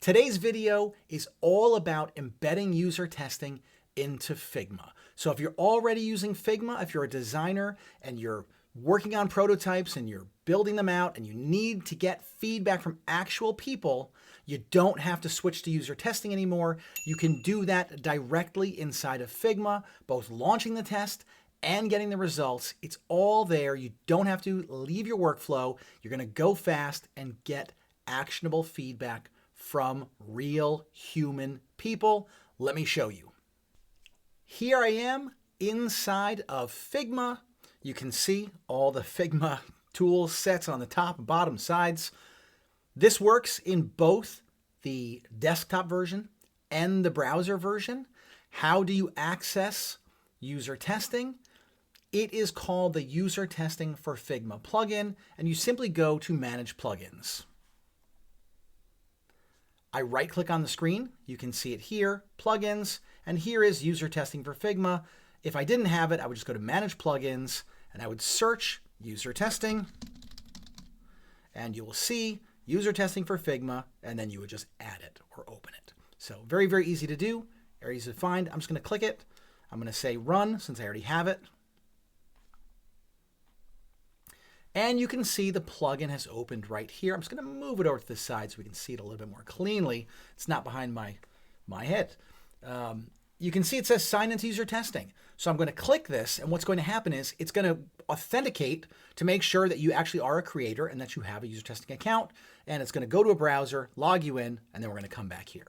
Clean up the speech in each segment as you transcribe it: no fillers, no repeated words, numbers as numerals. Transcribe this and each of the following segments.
Today's video is all about embedding user testing into Figma. So if you're already using Figma, if you're a designer and you're working on prototypes and you're building them out and you need to get feedback from actual people, you don't have to switch to user testing anymore. You can do that directly inside of Figma, both launching the test and getting the results. It's all there. You don't have to leave your workflow. You're going to go fast and get actionable feedback from real human people. Let me show you. Here I am inside of Figma. You can see all the Figma tool sets on the top and bottom sides. This works in both the desktop version and the browser version. How do you access user testing? It is called the User Testing for Figma plugin, and you simply go to Manage Plugins. I right-click on the screen. You can see it here, Plugins, and here is User Testing for Figma. If I didn't have it, I would just go to Manage Plugins, and I would search User Testing, and you will see User Testing for Figma, and then you would just add it or open it. So very, very easy to do, very easy to find. I'm just going to click it. I'm going to say Run since I already have it. And you can see the plugin has opened right here. I'm just going to move it over to the side so we can see it a little bit more cleanly. It's not behind my head. You can see it says sign into user testing. So I'm going to click this, and what's going to happen is it's going to authenticate to make sure that you actually are a creator and that you have a user testing account. And it's going to go to a browser, log you in, and then we're going to come back here.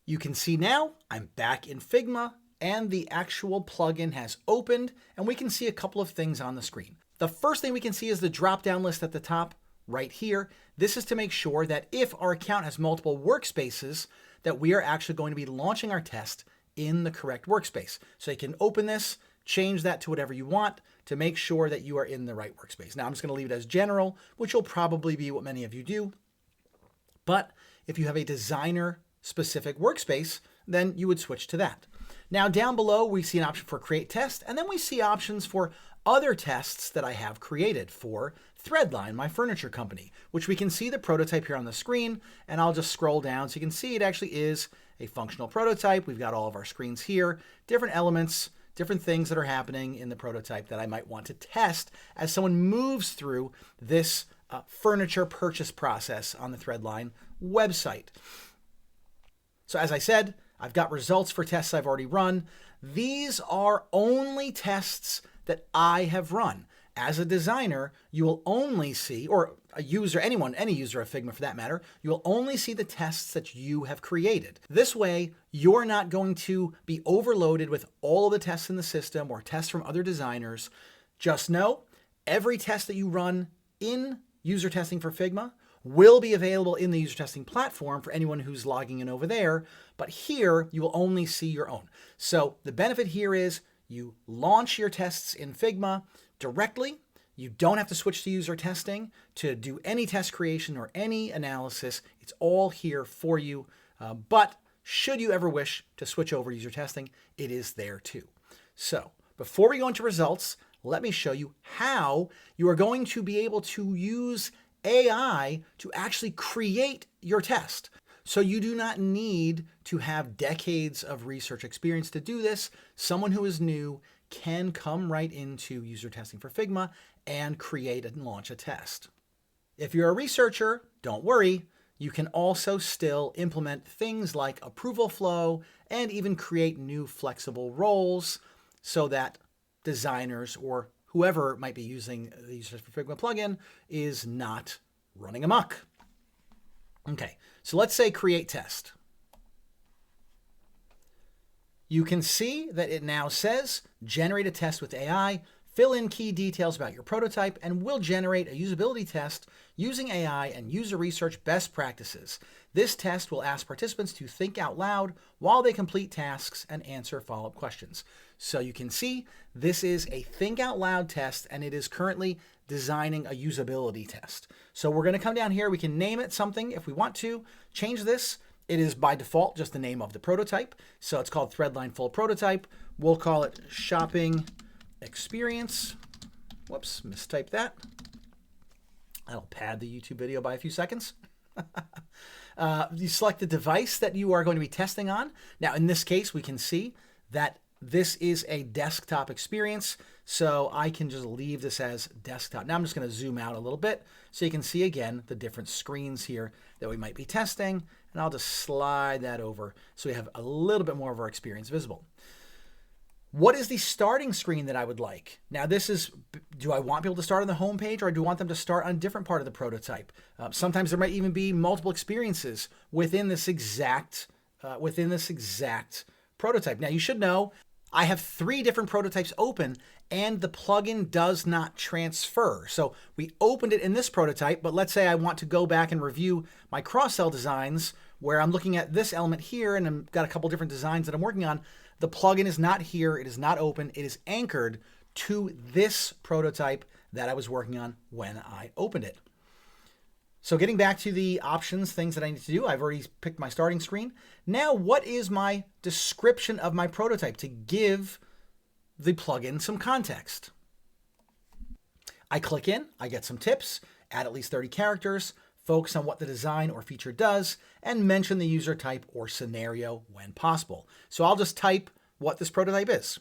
You can see now I'm back in Figma, and the actual plugin has opened, and we can see a couple of things on the screen. The first thing we can see is the drop-down list at the top right here. This is to make sure that if our account has multiple workspaces, that we are actually going to be launching our test in the correct workspace. So you can open this, change that to whatever you want to make sure that you are in the right workspace. Now I'm just going to leave it as general, which will probably be what many of you do. But if you have a designer-specific workspace, then you would switch to that. Now down below, we see an option for create test, and then we see options for other tests that I have created for Threadline, my furniture company, which we can see the prototype here on the screen, and I'll just scroll down so you can see it actually is a functional prototype. We've got all of our screens here, different elements, different things that are happening in the prototype that I might want to test as someone moves through this furniture purchase process on the Threadline website. So as I said, I've got results for tests I've already run. These are only tests that I have run. As a designer, you will only see, or a user, any user of Figma for that matter, you will only see the tests that you have created. This way, you're not going to be overloaded with all the tests in the system or tests from other designers. Just know, every test that you run in user testing for Figma will be available in the user testing platform for anyone who's logging in over there, but here you will only see your own. So the benefit here is you launch your tests in Figma directly. You don't have to switch to user testing to do any test creation or any analysis. It's all here for you, but should you ever wish to switch over to user testing, it is there too. So before we go into results, let me show you how you are going to be able to use AI to actually create your test. So you do not need to have decades of research experience to do this. Someone who is new can come right into user testing for Figma and create and launch a test. If you're a researcher, don't worry. You can also still implement things like approval flow and even create new flexible roles so that designers or whoever might be using the User Testing for Figma plugin is not running amok. Okay, so let's say create test. You can see that it now says generate a test with AI, fill in key details about your prototype, and we'll generate a usability test using AI and user research best practices. This test will ask participants to think out loud while they complete tasks and answer follow-up questions. So you can see this is a think out loud test, and it is currently designing a usability test. So we're going to come down here. We can name it something if we want to. Change this. It is by default just the name of the prototype. So it's called Threadline Full Prototype. We'll call it Shopping Experience. Whoops, mistyped that. That'll pad the YouTube video by a few seconds. You select the device that you are going to be testing on. Now, in this case, we can see that this is a desktop experience, so I can just leave this as desktop. Now I'm just going to zoom out a little bit so you can see again the different screens here that we might be testing, and I'll just slide that over so we have a little bit more of our experience visible. What is the starting screen that I would like? Now this is, do I want people to start on the home page, or do I want them to start on a different part of the prototype? Sometimes there might even be multiple experiences within this exact prototype. Now you should know I have 3 different prototypes open and the plugin does not transfer. So we opened it in this prototype, but let's say I want to go back and review my cross-sell designs where I'm looking at this element here and I've got a couple different designs that I'm working on. The plugin is not here, it is not open, it is anchored to this prototype that I was working on when I opened it. So getting back to the options, things that I need to do, I've already picked my starting screen. Now, what is my description of my prototype to give the plugin some context? I click in, I get some tips, add at least 30 characters, focus on what the design or feature does, and mention the user type or scenario when possible. So I'll just type what this prototype is.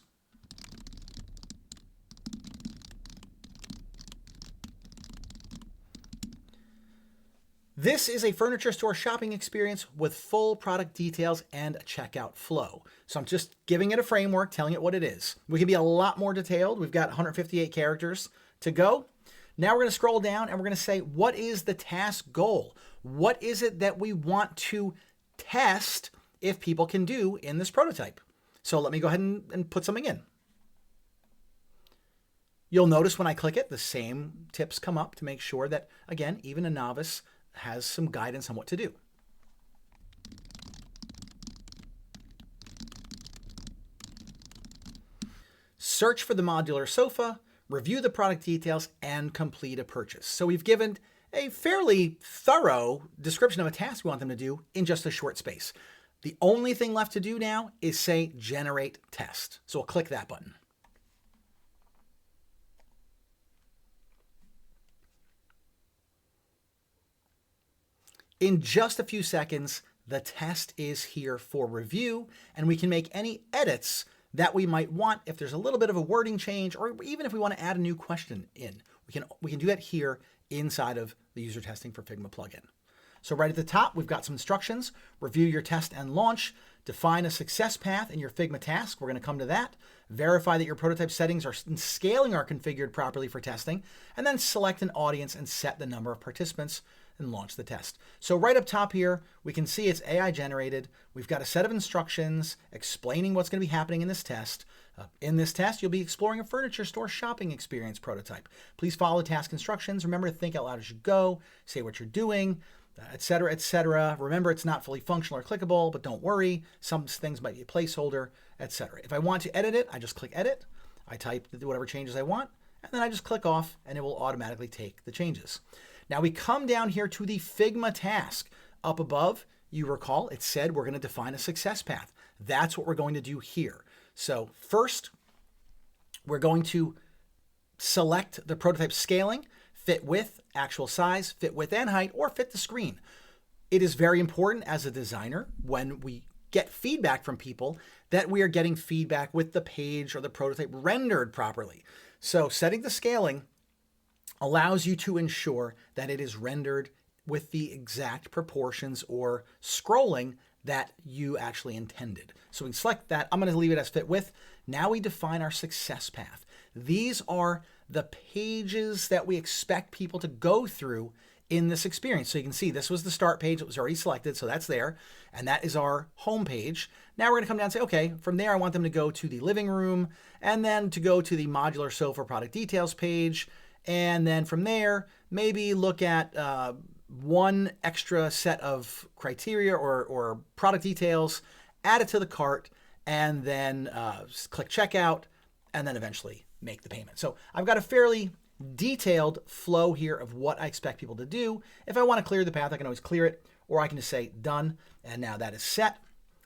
This is a furniture store shopping experience with full product details and a checkout flow. So I'm just giving it a framework, telling it what it is. We can be a lot more detailed. We've got 158 characters to go. Now we're going to scroll down and we're going to say, what is the task goal? What is it that we want to test if people can do in this prototype? So let me go ahead and put something in. You'll notice when I click it, the same tips come up to make sure that, again, even a novice has some guidance on what to do. Search for the modular sofa, review the product details, and complete a purchase. So we've given a fairly thorough description of a task we want them to do in just a short space. The only thing left to do now is say generate test. So we'll click that button. In just a few seconds, the test is here for review, and we can make any edits that we might want if there's a little bit of a wording change, or even if we want to add a new question in. We can do that here inside of the user testing for Figma plugin. So right at the top, we've got some instructions. Review your test and launch. Define a success path in your Figma task. We're going to come to that. Verify that your prototype settings and scaling are configured properly for testing, and then select an audience and set the number of participants and launch the test. So right up top here, we can see it's AI generated. We've got a set of instructions explaining what's going to be happening in this test. In this test, you'll be exploring a furniture store shopping experience prototype. Please follow task instructions. Remember to think out loud as you go, say what you're doing, etc., etc. Remember, it's not fully functional or clickable, but don't worry. Some things might be a placeholder, etc. If I want to edit it, I just click edit. I type whatever changes I want, and then I just click off, and it will automatically take the changes. Now we come down here to the Figma task. Up above, you recall, it said we're going to define a success path. That's what we're going to do here. So first, we're going to select the prototype scaling, fit width, actual size, fit width and height, or fit the screen. It is very important as a designer when we get feedback from people that we are getting feedback with the page or the prototype rendered properly. So setting the scaling allows you to ensure that it is rendered with the exact proportions or scrolling that you actually intended. So we can select that. I'm going to leave it as fit width. Now we define our success path. These are the pages that we expect people to go through in this experience. So you can see this was the start page that was already selected, so that's there, and that is our home page. Now we're going to come down and say, okay, from there I want them to go to the living room, and then to go to the modular sofa product details page, and then from there, maybe look at one extra set of criteria or product details, add it to the cart, and then click checkout, and then eventually make the payment. So I've got a fairly detailed flow here of what I expect people to do. If I want to clear the path, I can always clear it, or I can just say done, and now that is set.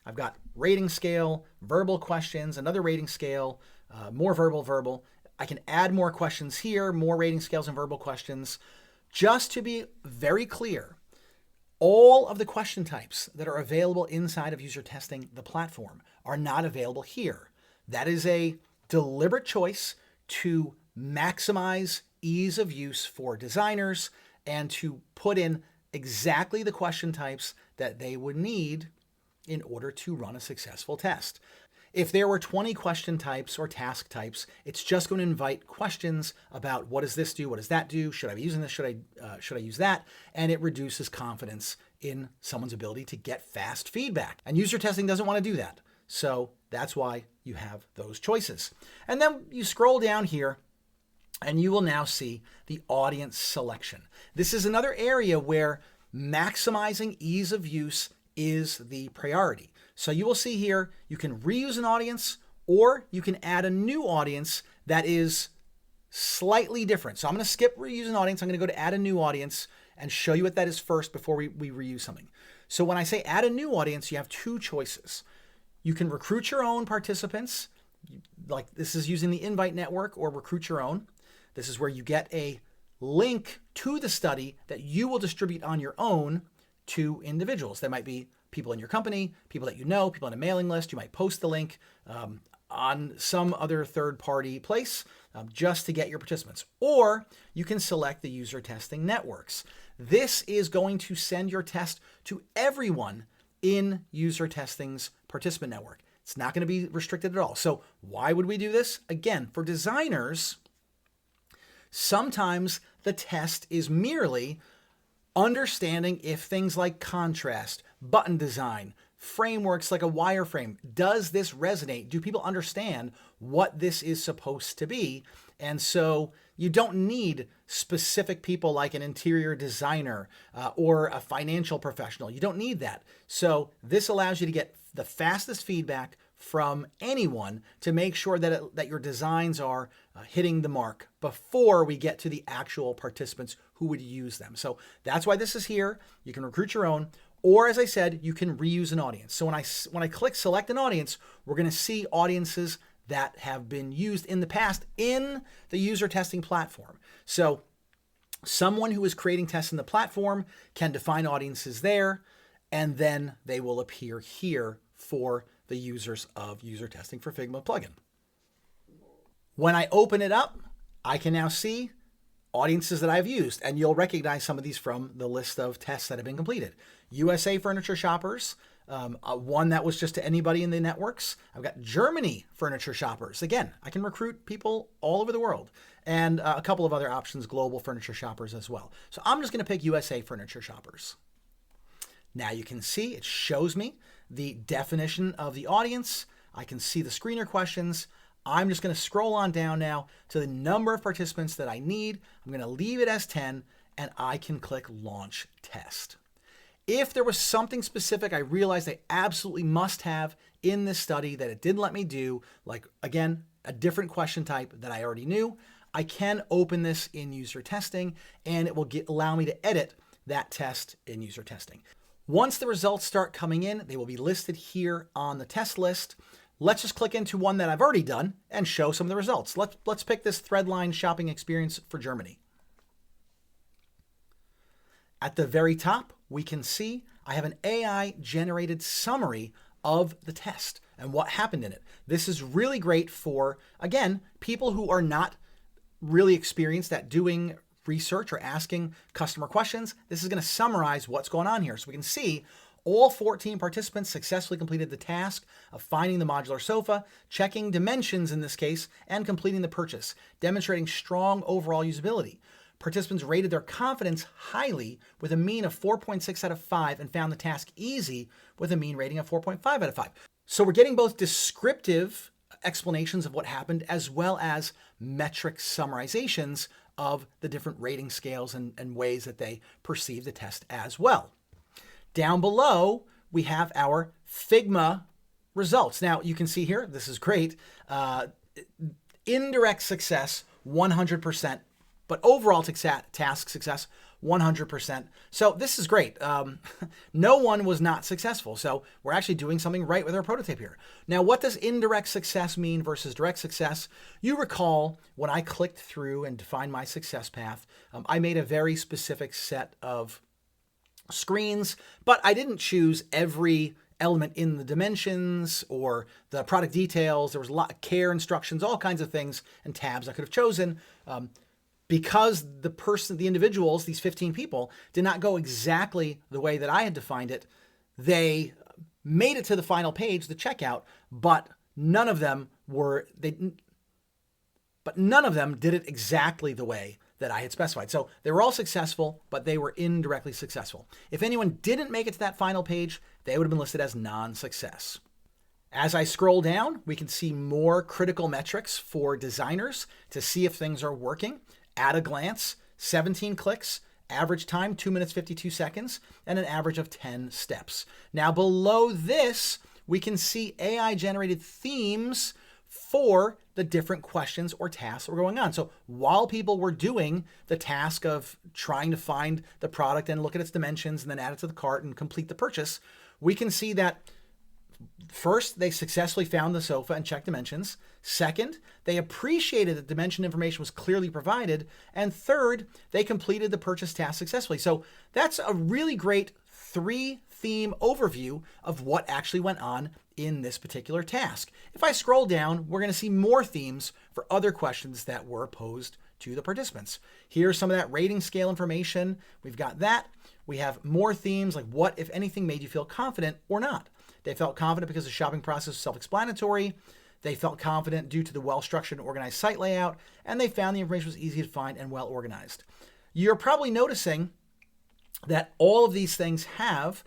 I've got rating scale, verbal questions, another rating scale, more verbal. I can add more questions here, more rating scales and verbal questions, Just to be very clear, all of the question types that are available inside of UserTesting, the platform, are not available here. That is a deliberate choice to maximize ease of use for designers and to put in exactly the question types that they would need in order to run a successful test. If there were 20 question types or task types, it's just going to invite questions about what does this do, what does that do, should I be using this, should I use that, and it reduces confidence in someone's ability to get fast feedback. And UserTesting doesn't want to do that, so that's why you have those choices. And then you scroll down here, and you will now see the audience selection. This is another area where maximizing ease of use is the priority. So you will see here, you can reuse an audience or you can add a new audience that is slightly different. So I'm going to skip reuse an audience. I'm going to go to add a new audience and show you what that is first before we reuse something. So when I say add a new audience, you have two choices. You can recruit your own participants, like this is using the invite network, or recruit your own. This is where you get a link to the study that you will distribute on your own to individuals. That might be people in your company, people that you know, people on a mailing list. You might post the link on some other third-party place just to get your participants. Or you can select the user testing networks. This is going to send your test to everyone in user testing's participant network. It's not going to be restricted at all. So why would we do this? Again, for designers, sometimes the test is merely understanding if things like contrast, button design, frameworks like a wireframe, does this resonate? Do people understand what this is supposed to be? And so you don't need specific people like an interior designer or a financial professional. You don't need that. So this allows you to get the fastest feedback from anyone to make sure that your designs are hitting the mark before we get to the actual participants who would use them. So that's why this is here. You can recruit your own, or as I said, you can reuse an audience. So when I click select an audience, we're going to see audiences that have been used in the past in the user testing platform. So someone who is creating tests in the platform can define audiences there, and then they will appear here for the users of user testing for Figma plugin. When I open it up, I can now see audiences that I've used, and you'll recognize some of these from the list of tests that have been completed. USA furniture shoppers, one that was just to anybody in the networks. I've got Germany furniture shoppers. Again, I can recruit people all over the world, and a couple of other options, global furniture shoppers as well. So I'm just going to pick USA furniture shoppers. Now you can see it shows me the definition of the audience. I can see the screener questions. I'm just going to scroll on down now to the number of participants that I need. I'm going to leave it as 10, and I can click Launch Test. If there was something specific I realized I absolutely must have in this study that it didn't let me do, like, again, a different question type that I already knew, I can open this in user testing, and it will allow me to edit that test in user testing. Once the results start coming in, they will be listed here on the test list. Let's just click into one that I've already done and show some of the results. Let's pick this Threadline shopping experience for Germany. At the very top, we can see I have an AI-generated summary of the test and what happened in it. This is really great for, again, people who are not really experienced at doing research or asking customer questions. This is going to summarize what's going on here. So we can see all 14 participants successfully completed the task of finding the modular sofa, checking dimensions in this case, and completing the purchase, demonstrating strong overall usability. Participants rated their confidence highly with a mean of 4.6 out of 5 and found the task easy with a mean rating of 4.5 out of 5. So we're getting both descriptive explanations of what happened as well as metric summarizations of the different rating scales and ways that they perceive the test as well. Down below, we have our Figma results. Now, you can see here, this is great. Indirect success, 100% but overall task success, 100%. So this is great. No one was not successful. So we're actually doing something right with our prototype here. Now, what does indirect success mean versus direct success? You recall when I clicked through and defined my success path, I made a very specific set of screens, but I didn't choose every element in the dimensions or the product details. There was a lot of care instructions, all kinds of things and tabs I could have chosen. Because the individuals, these 15 people, did not go exactly the way that I had defined it, they made it to the final page, the checkout, but none of them did it exactly the way that I had specified. So they were all successful, but they were indirectly successful. If anyone didn't make it to that final page, they would have been listed as non-success. As I scroll down, we can see more critical metrics for designers to see if things are working. At a glance, 17 clicks, average time 2 minutes 52 seconds, and an average of 10 steps. Now below this, we can see AI-generated themes for the different questions or tasks that were going on. So while people were doing the task of trying to find the product and look at its dimensions and then add it to the cart and complete the purchase, we can see that first, they successfully found the sofa and checked dimensions. Second, they appreciated that dimension information was clearly provided. And third, they completed the purchase task successfully. So that's a really great 3-theme overview of what actually went on in this particular task. If I scroll down, we're going to see more themes for other questions that were posed to the participants. Here's some of that rating scale information. We've got that. We have more themes like what, if anything, made you feel confident or not. They felt confident because the shopping process was self-explanatory. They felt confident due to the well-structured and organized site layout, and they found the information was easy to find and well-organized. You're probably noticing that all of these things have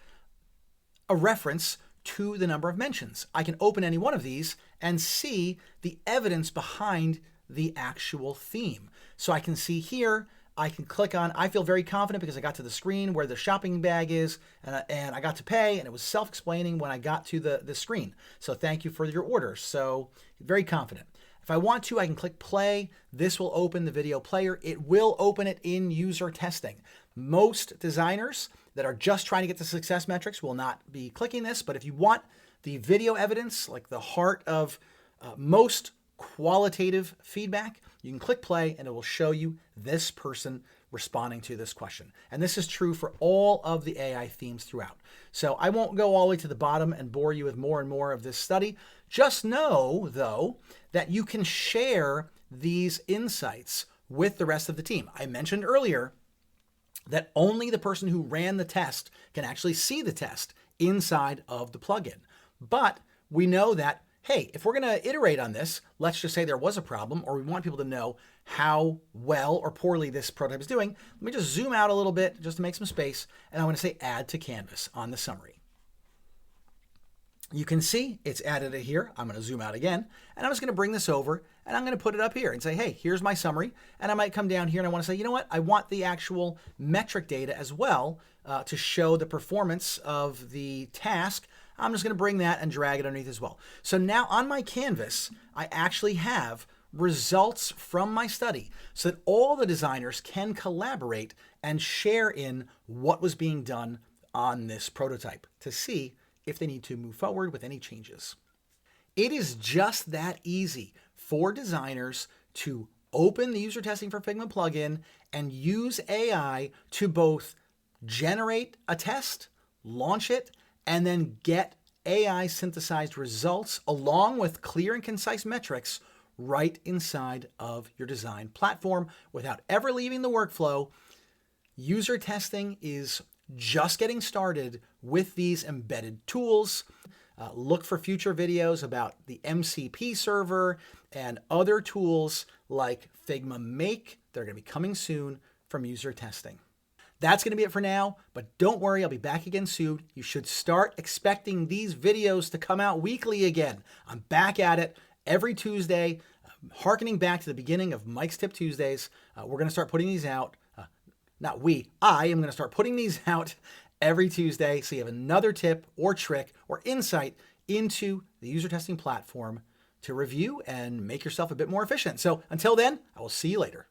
a reference to the number of mentions. I can open any one of these and see the evidence behind the actual theme. So I can see here, I can click on, I feel very confident because I got to the screen where the shopping bag is and I got to pay, and it was self-explaining when I got to the screen. So thank you for your order. So very confident. If I want to, I can click play. This will open the video player. It will open it in user testing. Most designers that are just trying to get the success metrics will not be clicking this, but if you want the video evidence, like the heart of most qualitative feedback, you can click play and it will show you this person responding to this question. And this is true for all of the AI themes throughout. So I won't go all the way to the bottom and bore you with more and more of this study. Just know, though, that you can share these insights with the rest of the team. I mentioned earlier that only the person who ran the test can actually see the test inside of the plugin. But we know that, hey, if we're going to iterate on this, let's just say there was a problem, or we want people to know how well or poorly this prototype is doing. Let me just zoom out a little bit just to make some space, and I'm going to say add to canvas on the summary. You can see it's added it here. I'm going to zoom out again, and I'm just going to bring this over, and I'm going to put it up here and say, hey, here's my summary. And I might come down here and I want to say, you know what? I want the actual metric data as well to show the performance of the task. I'm just going to bring that and drag it underneath as well. So now on my canvas, I actually have results from my study so that all the designers can collaborate and share in what was being done on this prototype to see if they need to move forward with any changes. It is just that easy for designers to open the User Testing for Figma plugin and use AI to both generate a test, launch it, and then get AI synthesized results along with clear and concise metrics right inside of your design platform without ever leaving the workflow. User testing is just getting started with these embedded tools. Look for future videos about the MCP server and other tools like Figma Make. They're going to be coming soon from User Testing. That's going to be it for now, but don't worry, I'll be back again soon. You should start expecting these videos to come out weekly again. I'm back at it every Tuesday, hearkening back to the beginning of Mike's Tip Tuesdays. We're going to start putting these out. I am going to start putting these out every Tuesday, so you have another tip or trick or insight into the user testing platform to review and make yourself a bit more efficient. So until then, I will see you later.